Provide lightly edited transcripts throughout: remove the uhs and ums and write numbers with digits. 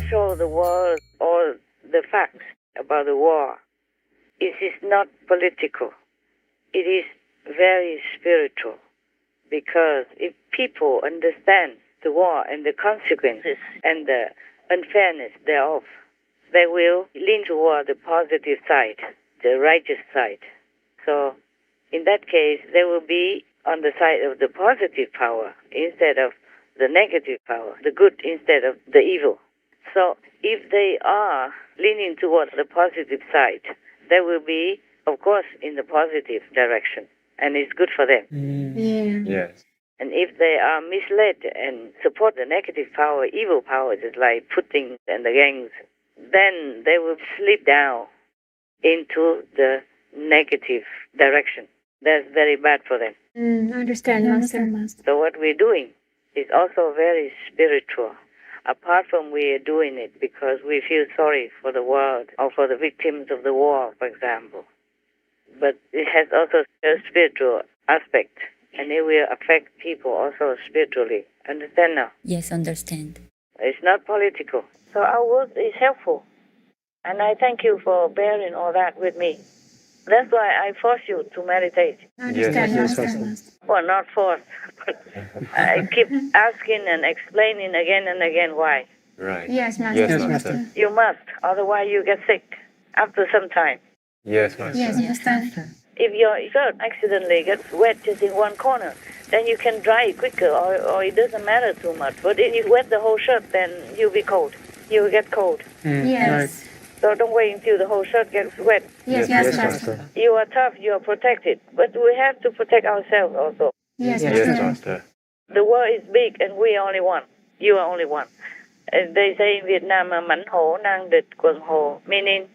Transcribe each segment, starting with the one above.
show the world all the facts about the war. It is not political. It is very spiritual. Because if people understand the war and the consequences and the unfairness thereof, they will lean toward the positive side, the righteous side. So in that case, they will be on the side of the positive power instead of the negative power, the good instead of the evil. So if they are leaning toward the positive side, they will be, of course, in the positive direction, and it's good for them. Yes. And if they are misled and support the negative power, evil power, just like Putin and the gangs, then they will slip down into the negative direction. That's very bad for them. I understand, Master. So what we're doing is also very spiritual. Apart from we are doing it because we feel sorry for the world or for the victims of the war, for example. But it has also a spiritual aspect, and it will affect people also spiritually. Understand now? Yes, understand. It's not political. So our work is helpful. And I thank you for bearing all that with me. That's why I force you to meditate. I understand, Master. Well, not force, but I keep asking and explaining again and again why. Right. Yes, Master. Yes, Master. You must, otherwise you get sick after some time. Yes, Master. Yes, Master. If your shirt accidentally gets wet just in one corner, then you can dry it quicker, or it doesn't matter too much. But if you wet the whole shirt, then you'll be cold. You'll get cold. Yes. So don't wait until the whole shirt gets wet. Yes, Master. You are tough, you are protected. But we have to protect ourselves also. Yes, Yes, Master. Master. The world is big and we are only one. You are only one. They say in Vietnam, mảnh hổ năng địch quần hồ, meaning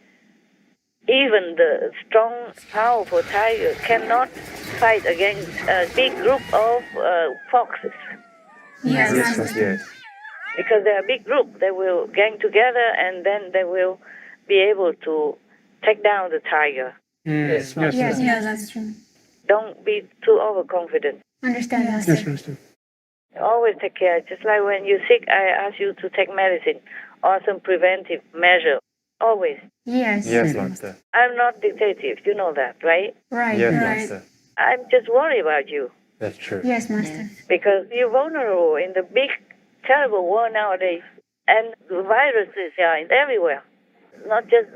even the strong, powerful tiger cannot fight against a big group of foxes. Yes, Yes, Master. yes. Because they're a big group, they will gang together and then they will be able to take down the tiger. Yes, Master. Yes, that's true. Don't be too overconfident. Understand, Master. Master. Always take care. Just like when you're sick, I ask you to take medicine or some preventive measure. Always. Yes. Yes, Master. I'm not dictative. You know that, right? Right, Yes, right. Master. I'm just worried about you That's true. Yes, Master. because you're vulnerable in the big, terrible world nowadays. And the viruses are everywhere, not just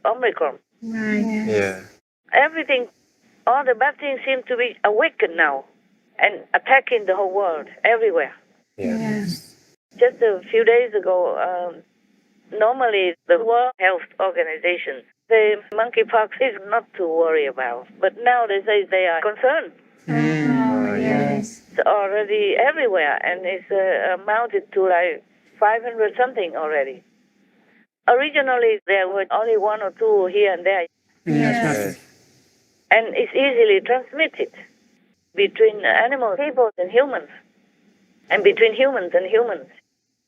Omicron. Right. Yeah. Everything, all the bad things seem to be awakened now and attacking the whole world everywhere. Yeah. Yes. Just a few days ago, normally the World Health Organization, the monkeypox is not to worry about. But now they say they are concerned. Oh, yes. It's already everywhere, and it's amounted to like 500 something already. Originally, there were only one or two here and there, Yes. and it's easily transmitted between animals, people, and humans, and between humans and humans.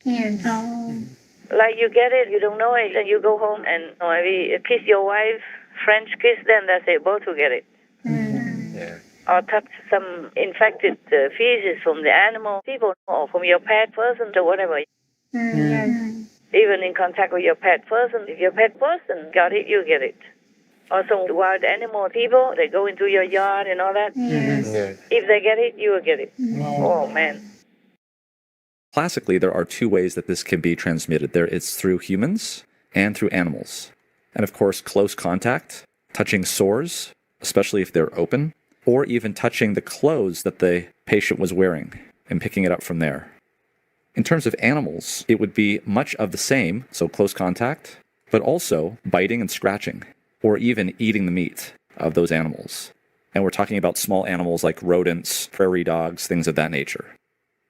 Yes. Oh. Like you get it, you don't know it, and you go home and maybe kiss your wife, French kiss, then that's it, both will get it. Yeah. Or touch some infected feces from the animal, people, or from your pet person, or whatever. Yes. Even in contact with your pet person, if your pet person got it, you get it. Or some wild animal people, they go into your yard and all that. Yes. Yes. If they get it, you will get it. Oh, man. Classically, there are two ways that this can be transmitted. There is through humans and through animals. And of course, close contact, touching sores, especially if they're open, or even touching the clothes that the patient was wearing and picking it up from there. In terms of animals, it would be much of the same, so close contact, but also biting and scratching, or even eating the meat of those animals. And we're talking about small animals like rodents, prairie dogs, things of that nature.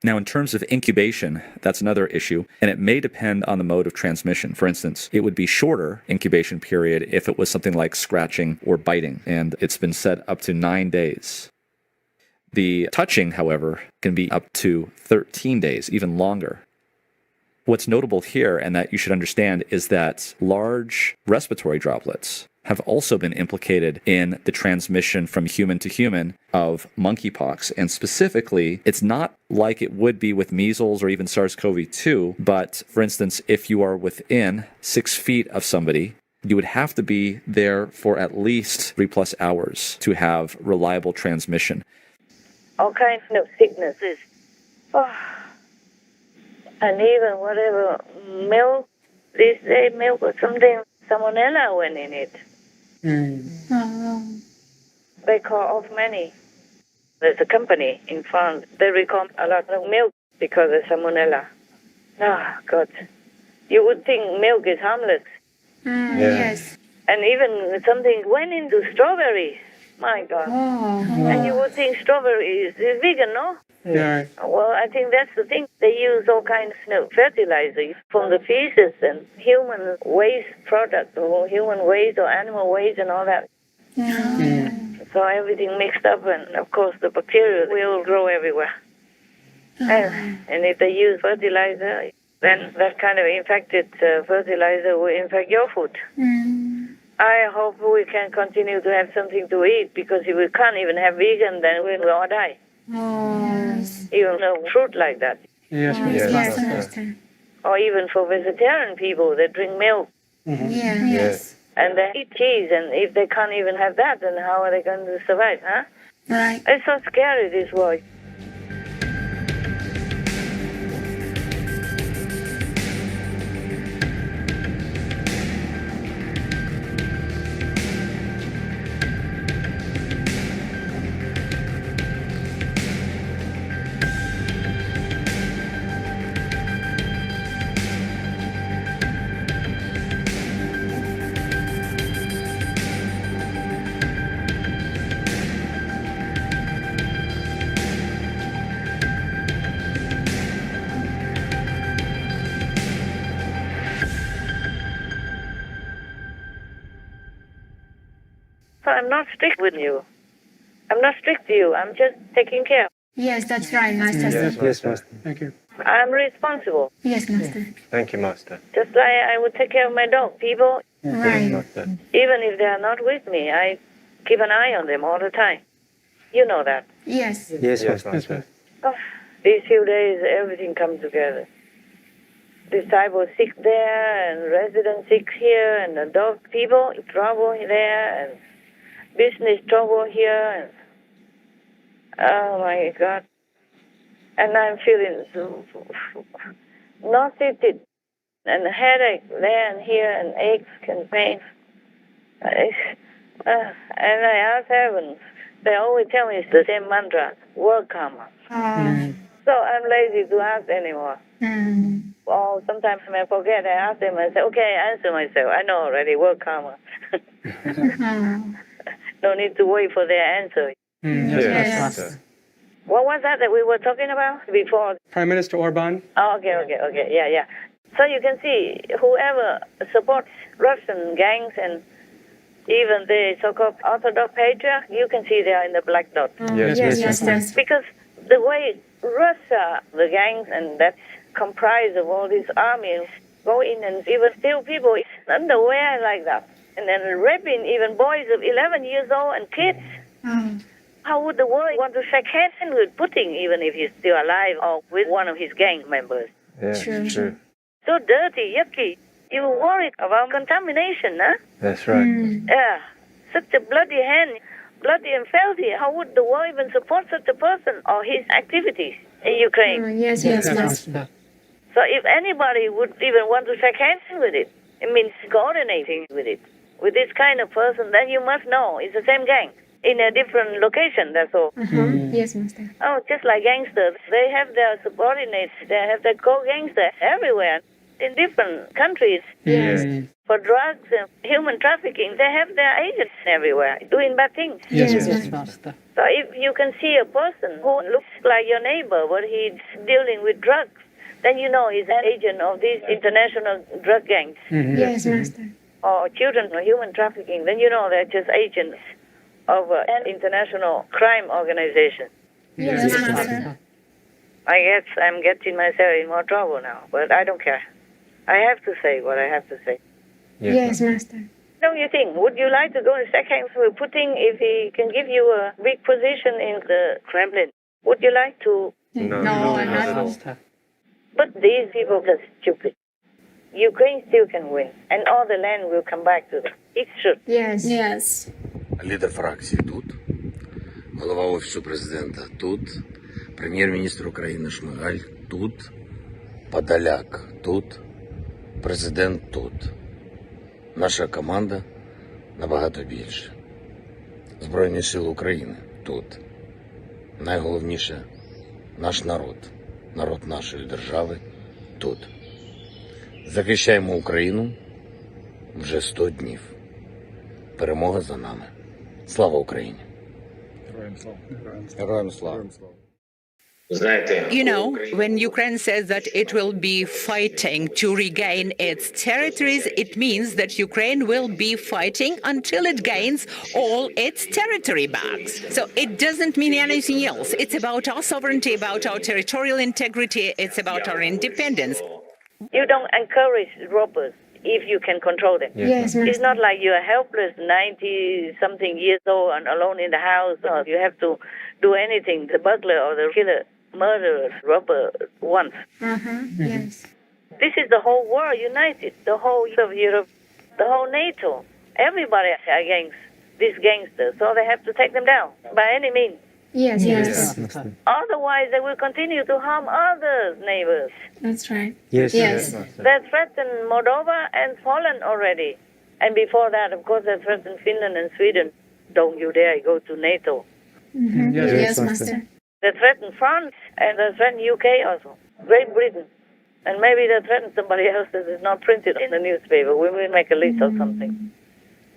Now, in terms of incubation, that's another issue, and it may depend on the mode of transmission. For instance, it would be shorter incubation period if it was something like scratching or biting, and it's been said up to 9 days. The touching, however, can be up to 13 days, even longer. What's notable here, and that you should understand, is that large respiratory droplets have also been implicated in the transmission from human to human of monkeypox. And specifically, it's not like it would be with measles or even SARS-CoV-2, but for instance, if you are within 6 feet of somebody, you would have to be there for at least 3+ hours to have reliable transmission. All kinds of sicknesses. Oh. And even whatever milk, they say milk or something, salmonella went in it. Oh. They call off many. There's a company in France, they recall a lot of milk because of salmonella. Oh, God. You would think milk is harmless. Yes. And even something went into strawberries. My God. Oh. And you would think strawberry is vegan, no? Yeah. Well, I think that's the thing. They use all kinds of fertilizers from the feces and human waste products, or human waste or animal waste and all that. So everything mixed up, and of course the bacteria will grow everywhere. And if they use fertilizer, then that kind of infected fertilizer will infect your food. I hope we can continue to have something to eat, because if we can't even have vegan, then we will all die. Even a fruit like that. Yes, Yes, Master. Master. Or even for vegetarian people, they drink milk Yes. and they eat cheese, and if they can't even have that, then how are they going to survive, huh? Right. It's so scary, this world. So I'm not strict with you. I'm not strict to you. I'm just taking care. Yes, that's right, Master. Yes, Master. Thank you. I'm responsible. Yes, Master. Thank you, Master. Just like I would take care of my dog. People, Right. Master. even if they are not with me, I keep an eye on them all the time. You know that. Yes. Yes, Master. Oh, these few days, everything comes together. Disciples sick there, and residents sick here, and the dog people trouble there, and business trouble here, and oh my God. And I'm feeling so nauseated, and headache there and here, and aches and pains. And I ask heaven, they always tell me it's the same mantra, work karma. So I'm lazy to ask anymore. Or sometimes I forget, I ask them, I say, okay, I answer myself. I know already, work karma. No need to wait for their answer. Yes. Master. What was that we were talking about before? Prime Minister Orban. Oh, okay, yeah. So you can see, whoever supports Russian gangs and even the so-called Orthodox patriarch, you can see they are in the black dot. Yes. Because the way Russia, the gangs, and that's comprised of all these armies, go in and even steal people underwear like that. And then raping even boys of 11 years old and kids. How would the world want to shake hands with Putin, even if he's still alive, or with one of his gang members? Yeah, True. So dirty, yucky. You worried about contamination, huh? That's right. Yeah. Such a bloody hand, bloody and filthy. How would the world even support such a person or his activities in Ukraine? Yes, Master. So if anybody would even want to shake hands with it, it means coordinating with it, with this kind of person, then you must know it's the same gang in a different location, that's all. Yes, Master. Oh, just like gangsters, they have their subordinates, they have their co-gangsters everywhere in different countries. Yes. For drugs and human trafficking, they have their agents everywhere doing bad things. Yes, Master. So if you can see a person who looks like your neighbor, but he's dealing with drugs, then you know he's an agent of these international drug gangs. Yes, Master. Or children or human trafficking, then you know they're just agents of an international crime organization. Yes, Master. I guess I'm getting myself in more trouble now, but I don't care. I have to say what I have to say. Yes, Master. Don't you you think? Would you like to go in second with Putin if he can give you a big position in the Kremlin? Would you like to? No, No, not not at all. Master. But these people are stupid. Ukraine still can win, and all the land will come back to them. It should. Yes. Yes. Лідер фракції тут, голова Офісу президента тут, прем'єр-міністр України Шмигаль тут, Подоляк тут, президент тут. Наша команда набагато більше. Збройні сили України тут. Найголовніше – наш народ, народ нашої держави тут. Захищаємо Україну вже 100 днів. Перемога за нами. Слава Україні! Героям слава! You know, when Ukraine says that it will be fighting to regain its territories, it means that Ukraine will be fighting until it gains all its territory back. So it doesn't mean anything else. It's about our sovereignty, about our territorial integrity. It's about our independence. You don't encourage robbers if you can control them. Yes, It's Master. not like you are helpless, 90-something years old and alone in the house, or you have to do anything the burglar or the killer, murderer, robber wants. Yes. This is the whole world united, the whole of Europe, the whole NATO. Everybody against these gangsters, so they have to take them down by any means. Yes. Yes. Master. Otherwise, they will continue to harm others' neighbors. That's right. Yes, Yes. Master. They threatened Moldova and Poland already. And before that, of course, they threatened Finland and Sweden. Don't you dare go to NATO. Yes, Master. They threatened France and they threatened UK also. Great Britain. And maybe they threatened somebody else that is not printed in the newspaper. We will make a list of something.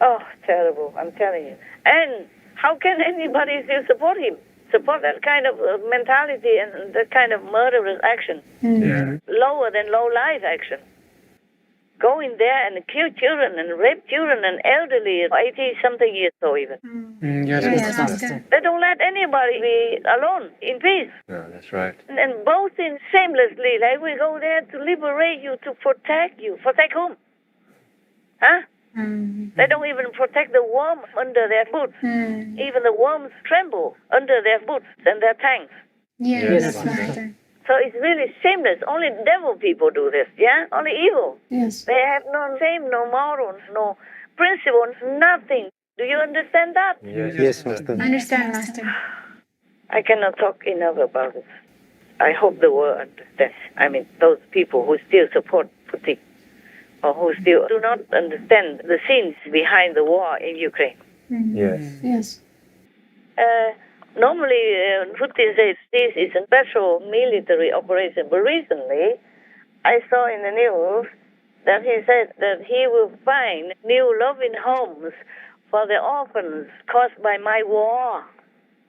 Oh, terrible, I'm telling you. And how can anybody still support him? Support that kind of mentality and that kind of murderous action? Yeah. Lower than low-life action. Go in there and kill children and rape children and elderly, 80-something years old even. Yes, Yes, Master. Master. They don't let anybody be alone, in peace. No, that's right. And boasting shamelessly, like we go there to liberate you, to protect you. Protect whom? Huh? They don't even protect the worm under their boots. Even the worms tremble under their boots and their tanks. Yes, Yes, Master. So it's really shameless. Only devil people do this, yeah? Only evil. Yes. They have no shame, no morals, no principles, nothing. Do you understand that? Yes, Master. Understand, Master. I cannot talk enough about it. I hope the world understands. I mean, those people who still support Putin or who still do not understand the scenes behind the war in Ukraine. Yes. Yes. Normally, Putin says this is a special military operation, but recently I saw in the news that he said that he will find new loving homes for the orphans caused by my war.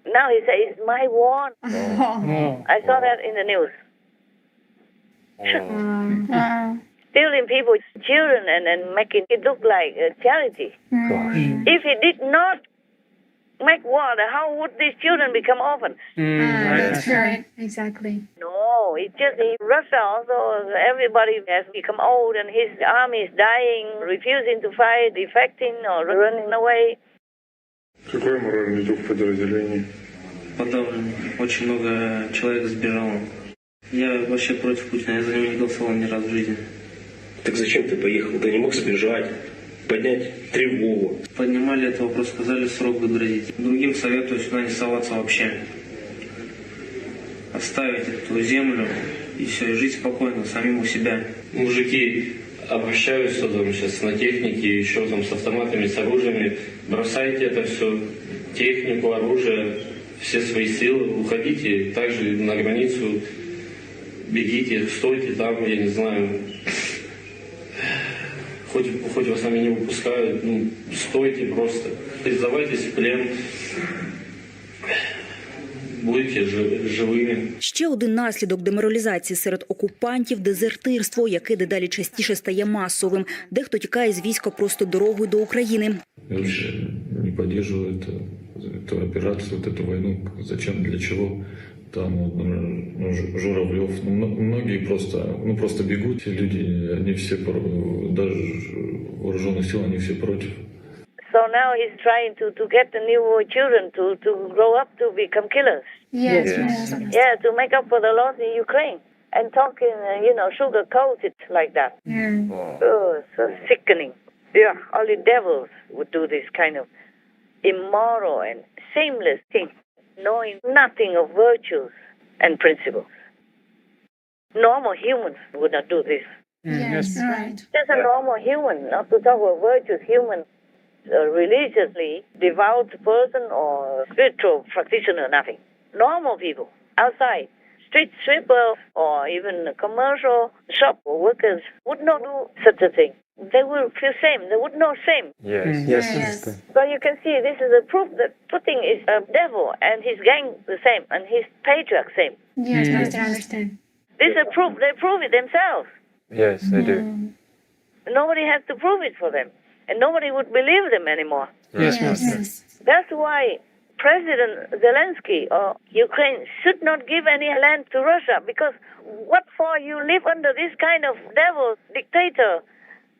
Now he says it's my war. I saw that in the news. Stealing people's children and making it look like a charity. Gosh. If he did not make war, how would these children become orphans? That's right. Exactly. No, it's just in Russia also everybody has become old and his army is dying, refusing to fight, defecting or running away. Какой моральный дух подразделений? Подавлен. Очень много человек сбежало. Я вообще против Путина, я за него не голосовал ни разу в жизни. Так зачем ты поехал? Ты не мог сбежать, поднять тревогу. Поднимали этот вопрос, сказали срок выгрозить. Другим советую сюда не соваться вообще. Оставить эту землю и все, и жить спокойно, самим у себя. Мужики обращаются там сейчас на технике, еще там с автоматами, с оружиями. Бросайте это все, технику, оружие, все свои силы, уходите также на границу, бегите, стойте там, я не знаю. Хоть вас сами не выпускают, стойте просто. Сдавайтесь в плен. Будьте живими. Ще один наслідок деморалізації серед окупантів – дезертирство, яке дедалі частіше стає масовим. Дехто тікає з війська просто дорогою до України. Я вообще не поддерживаю эту операцию, эту войну. Зачем, для чего? Там Журавлев, многие просто бегут. Люди, они все, даже вооруженных сил, они все против. So now he's trying to get the new children to grow up to become killers. Yes, Yes. yes, Master. Yeah, to make up for the loss in Ukraine. And talking, sugar-coated like that. Yeah. Oh, so sickening. Yeah, only devils would do this kind of immoral and shameless thing, knowing nothing of virtues and principles. Normal humans would not do this. Yes, right. Just a normal human, not to talk about virtuous human, a religiously devout person or spiritual practitioner, nothing. Normal people outside, street sweepers or even commercial shop workers would not do such a thing. They will feel shame. They would know shame. Yes. Yes. Master. But you can see this is a proof that Putin is a devil and his gang the same and his patriarch same. Yes, Master, I understand. This is a proof. They prove it themselves. Yes, they do. Nobody has to prove it for them. And nobody would believe them anymore. Yes, Yes, Master. yes. That's why President Zelensky or Ukraine should not give any land to Russia, because what for you live under this kind of devil, dictator,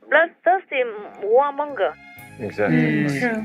bloodthirsty warmonger? Exactly. True.